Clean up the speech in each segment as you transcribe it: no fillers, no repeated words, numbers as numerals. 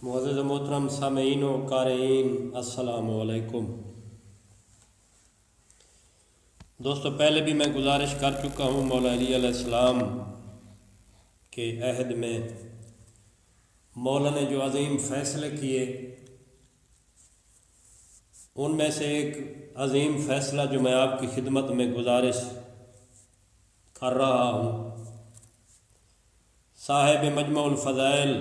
معزز محترم سامعین و قارئین السلام علیکم۔ دوستو، پہلے بھی میں گزارش کر چکا ہوں مولا علی علیہ السلام کے عہد میں مولا نے جو عظیم فیصلے کیے ان میں سے ایک عظیم فیصلہ جو میں آپ کی خدمت میں گزارش کر رہا ہوں، صاحب مجمع الفضائل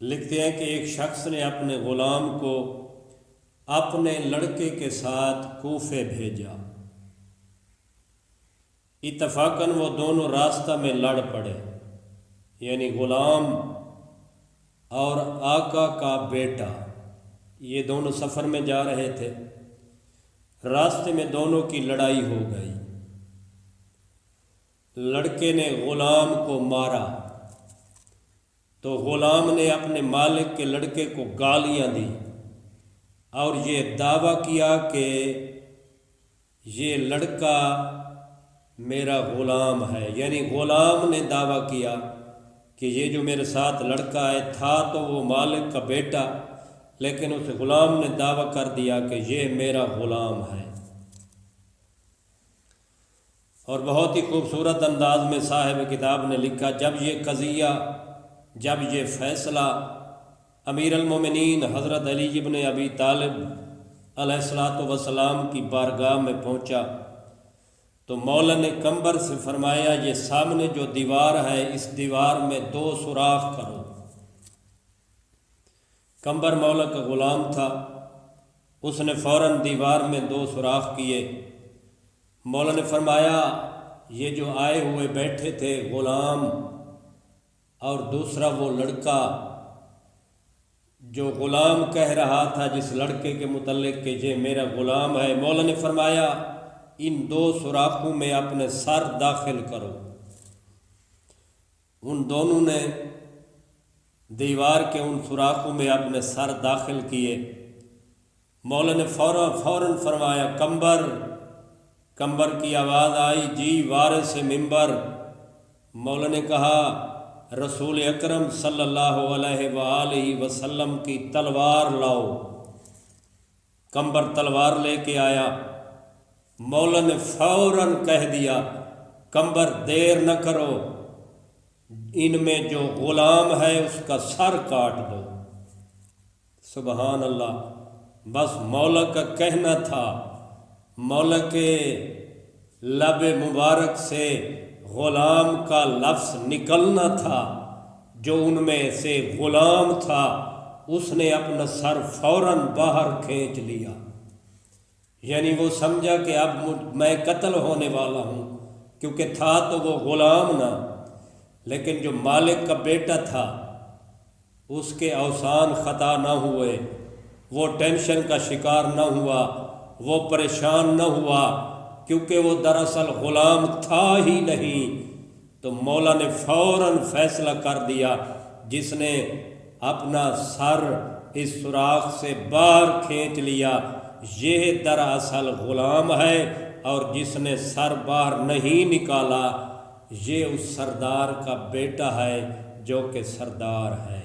لکھتے ہیں کہ ایک شخص نے اپنے غلام کو اپنے لڑکے کے ساتھ کوفے بھیجا۔ اتفاقاً وہ دونوں راستہ میں لڑ پڑے، یعنی غلام اور آقا کا بیٹا، یہ دونوں سفر میں جا رہے تھے۔ راستے میں دونوں کی لڑائی ہو گئی، لڑکے نے غلام کو مارا تو غلام نے اپنے مالک کے لڑکے کو گالیاں دی اور یہ دعویٰ کیا کہ یہ لڑکا میرا غلام ہے، یعنی غلام نے دعویٰ کیا کہ یہ جو میرے ساتھ لڑکا ہے تھا تو وہ مالک کا بیٹا، لیکن اس غلام نے دعویٰ کر دیا کہ یہ میرا غلام ہے۔ اور بہت ہی خوبصورت انداز میں صاحب کتاب نے لکھا، جب یہ فیصلہ امیر المومنین حضرت علی ابن ابی طالب علیہ الصلوۃ والسلام کی بارگاہ میں پہنچا تو مولا نے کمبر سے فرمایا، یہ سامنے جو دیوار ہے اس دیوار میں 2 سوراخ کرو۔ کمبر مولا کا غلام تھا، اس نے فوراً دیوار میں 2 سوراخ کیے۔ مولا نے فرمایا، یہ جو آئے ہوئے بیٹھے تھے غلام اور دوسرا وہ لڑکا، جو غلام کہہ رہا تھا جس لڑکے کے متعلق کہ یہ میرا غلام ہے، مولا نے فرمایا ان 2 سوراخوں میں اپنے سر داخل کرو۔ ان دونوں نے دیوار کے ان سوراخوں میں اپنے سر داخل کیے۔ مولا نے فوراً فرمایا، کمبر کی آواز آئی، جی وارث منبر۔ مولا نے کہا، رسول اکرم صلی اللہ علیہ وآلہ وسلم کی تلوار لاؤ۔ کمبر تلوار لے کے آیا۔ مولا نے فوراً کہہ دیا، کمبر دیر نہ کرو، ان میں جو غلام ہے اس کا سر کاٹ دو۔ سبحان اللہ، بس مولا کا کہنا تھا، مولا کے لب مبارک سے غلام کا لفظ نکلنا تھا، جو ان میں سے غلام تھا اس نے اپنا سر فوراً باہر کھینچ لیا، یعنی وہ سمجھا کہ اب میں قتل ہونے والا ہوں، کیونکہ تھا تو وہ غلام نہ، لیکن جو مالک کا بیٹا تھا اس کے اوسان خطا نہ ہوئے، وہ ٹینشن کا شکار نہ ہوا، وہ پریشان نہ ہوا، کیونکہ وہ دراصل غلام تھا ہی نہیں۔ تو مولا نے فوراً فیصلہ کر دیا، جس نے اپنا سر اس سوراخ سے باہر کھینچ لیا یہ دراصل غلام ہے، اور جس نے سر باہر نہیں نکالا یہ اس سردار کا بیٹا ہے جو کہ سردار ہے۔